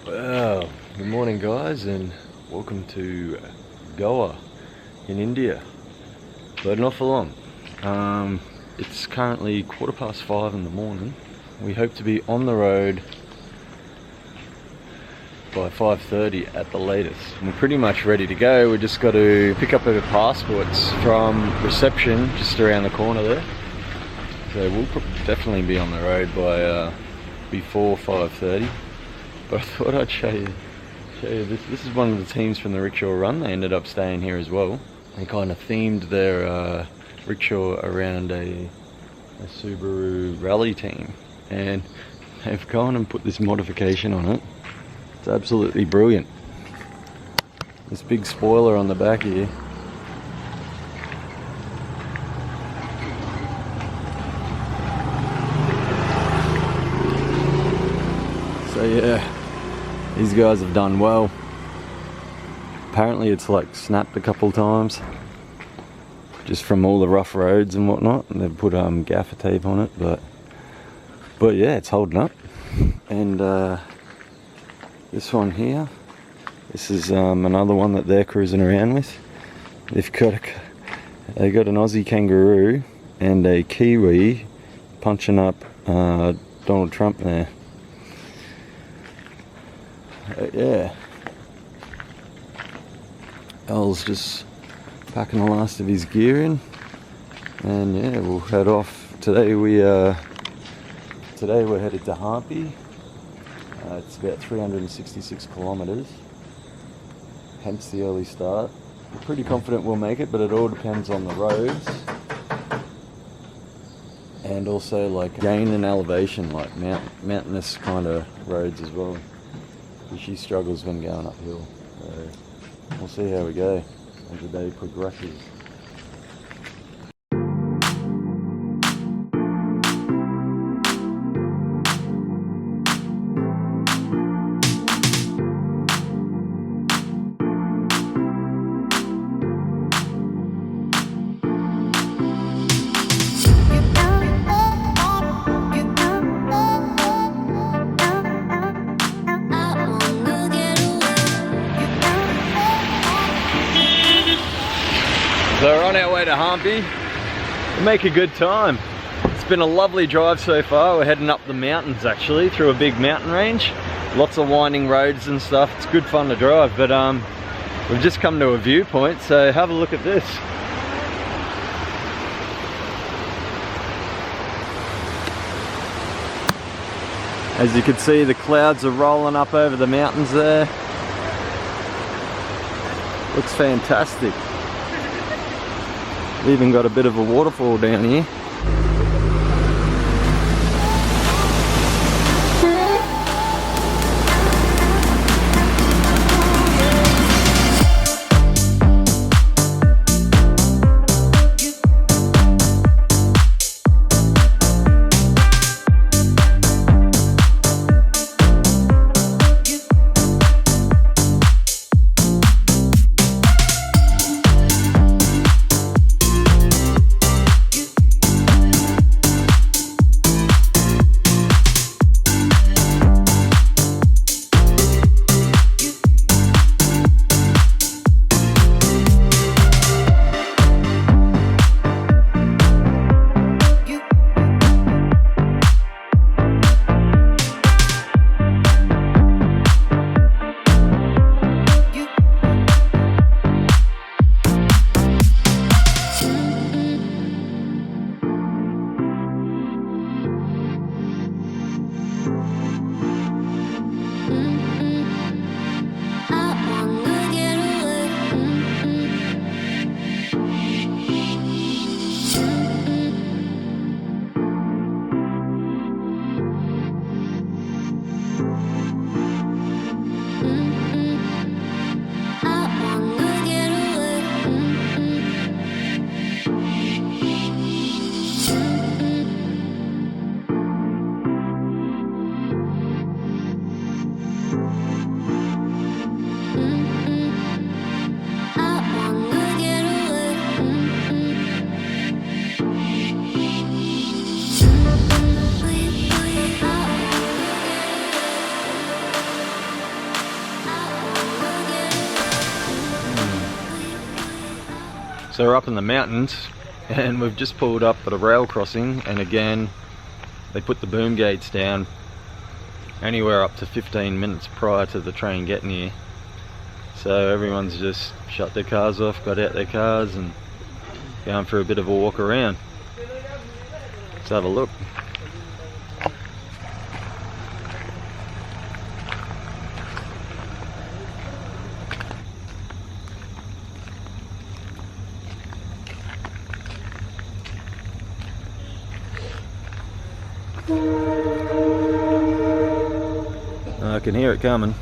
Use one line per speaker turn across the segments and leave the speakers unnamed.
Well, good morning guys, and welcome to Goa in India, but not for long. It's currently 5:15 in the morning. We hope to be on the road by 5:30 at the latest. We're pretty much ready to go. We just got to pick up our passports from reception just around the corner there. So we'll definitely be on the road by before 5:30. But I thought I'd show you this. This is one of the teams from the Rickshaw Run. They ended up staying here as well. They kind of themed their rickshaw around a Subaru rally team, and they've gone and put this modification on it. It's absolutely brilliant. This big spoiler on the back here. So yeah, these guys have done well. Apparently it's like snapped a couple times just from all the rough roads and whatnot, and they've put gaffer tape on it, but yeah, it's holding up. And this one here, this is another one that they're cruising around with. They've got an Aussie kangaroo and a Kiwi punching up Donald Trump there. Yeah, Al's just packing the last of his gear in, and yeah, we'll head off. Today we're headed to Hampi. It's about 366 kilometers, hence the early start. We're pretty confident we'll make it, but it all depends on the roads and also like gain in elevation, like mountainous kind of roads as well. She struggles when going uphill, so we'll see how we go as the day progresses. So we're on our way to Hampi. We'll make a good time. It's been a lovely drive so far. We're heading up the mountains actually, through a big mountain range. Lots of winding roads and stuff. It's good fun to drive, but we've just come to a viewpoint, so have a look at this. As you can see, the clouds are rolling up over the mountains there. Looks fantastic. Even got a bit of a waterfall down here. So we're up in the mountains and we've just pulled up at a rail crossing, and again they put the boom gates down anywhere up to 15 minutes prior to the train getting here. So everyone's just shut their cars off, got out their cars and going for a bit of a walk around. Let's have a look. I can hear it coming.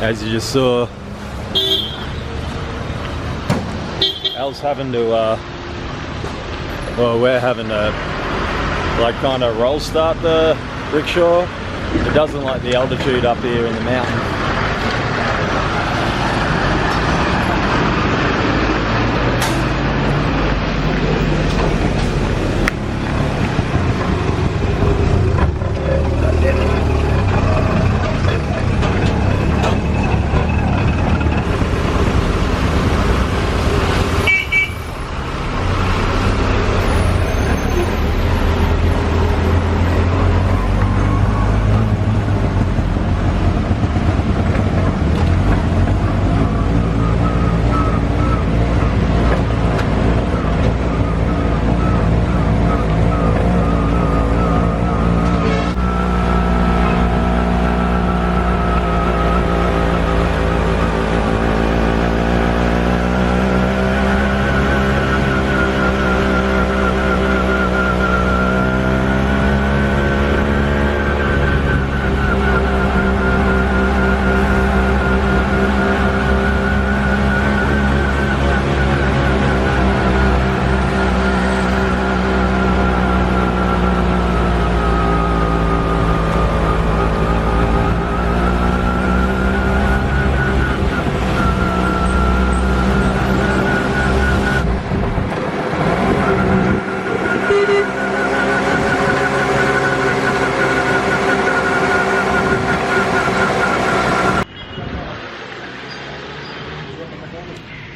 As you just saw, Al's having to, well, we're having to like kind of roll start the rickshaw. It doesn't like the altitude up here in the mountains.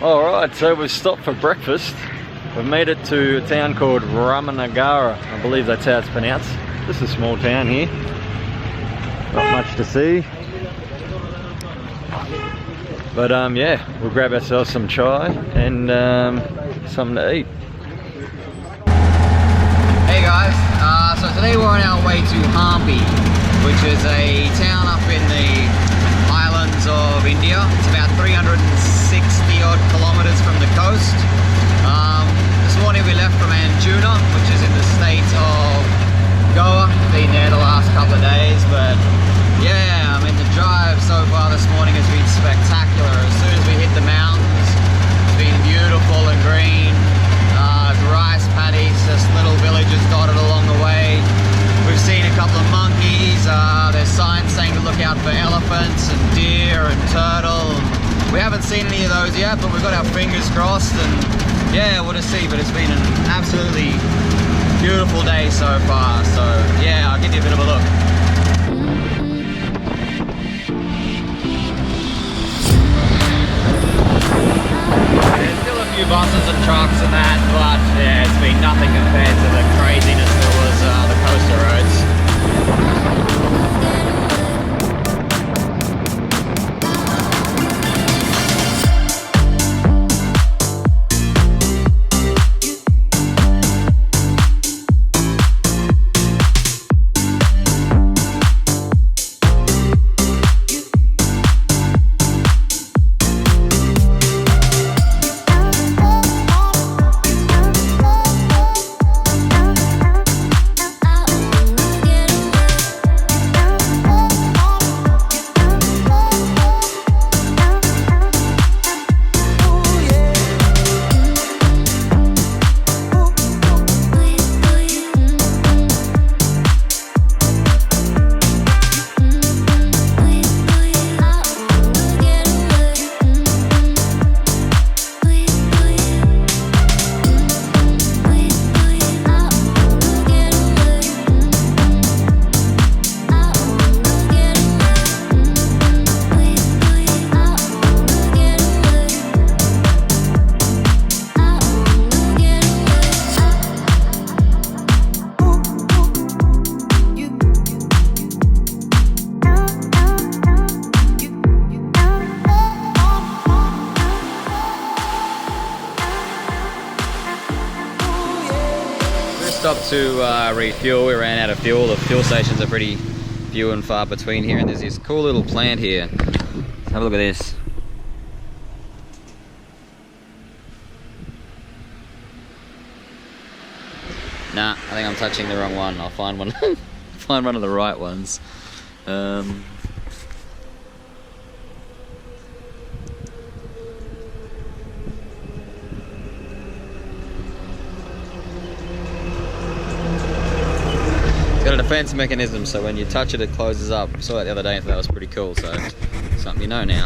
Alright, so we've stopped for breakfast. We've made it to a town called Ramanagara. I believe that's how it's pronounced. This is a small town here. Not much to see. But yeah, we'll grab ourselves some chai and something to eat.
Hey guys, so today we're on our way to Hampi, which is a town up in the islands of India. It's about 360 odd kilometers from the coast. This morning we left from Anjuna, which is in the state of Goa. Been there the last couple of days, but yeah, I mean the drive so far this morning has been spectacular. As soon as we hit the mountains, it's been beautiful and green. Rice paddies, just little villages dotted along the way. We've seen a couple of monkeys. There's signs saying to look out for elephants and deer and turtle. We haven't seen any of those yet, but we've got our fingers crossed, and yeah, we'll just see. But it's been an absolutely beautiful day so far. So yeah, I'll give you a bit of a look. There's still a few buses and trucks and that, but yeah, it's been nothing compared to the craziness that was the coastal roads. Stopped to refuel. We ran out of fuel. The fuel stations are pretty few and far between here, and there's this cool little plant here. Let's have a look at this. Nah, I think I'm touching the wrong one. I'll find one. Find one of the right ones. Got a defense mechanism, so when you touch it, it closes up. I saw that the other day and thought that was pretty cool, so something you know now.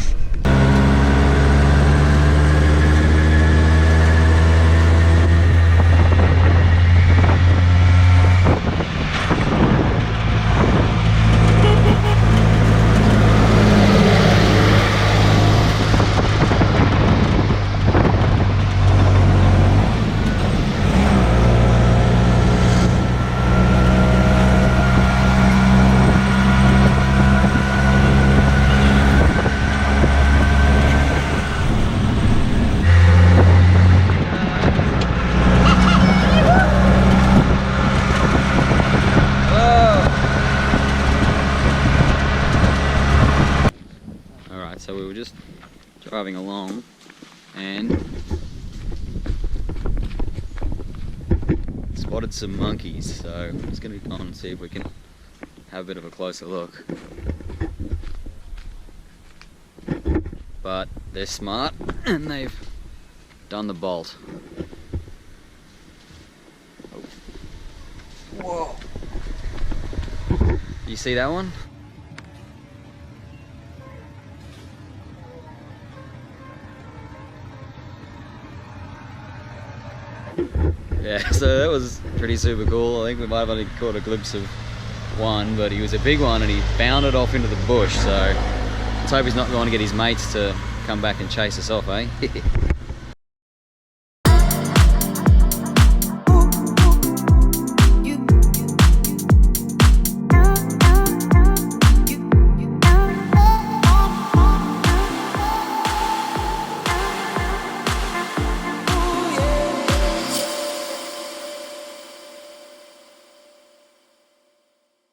So we were just driving along and spotted some monkeys, so I'm just going to go on and see if we can have a bit of a closer look. But they're smart and they've done the bolt. Whoa! You see that one? Yeah, so that was pretty super cool. I think we might have only caught a glimpse of one, but he was a big one and he bounded off into the bush, so let's hope he's not going to get his mates to come back and chase us off, eh?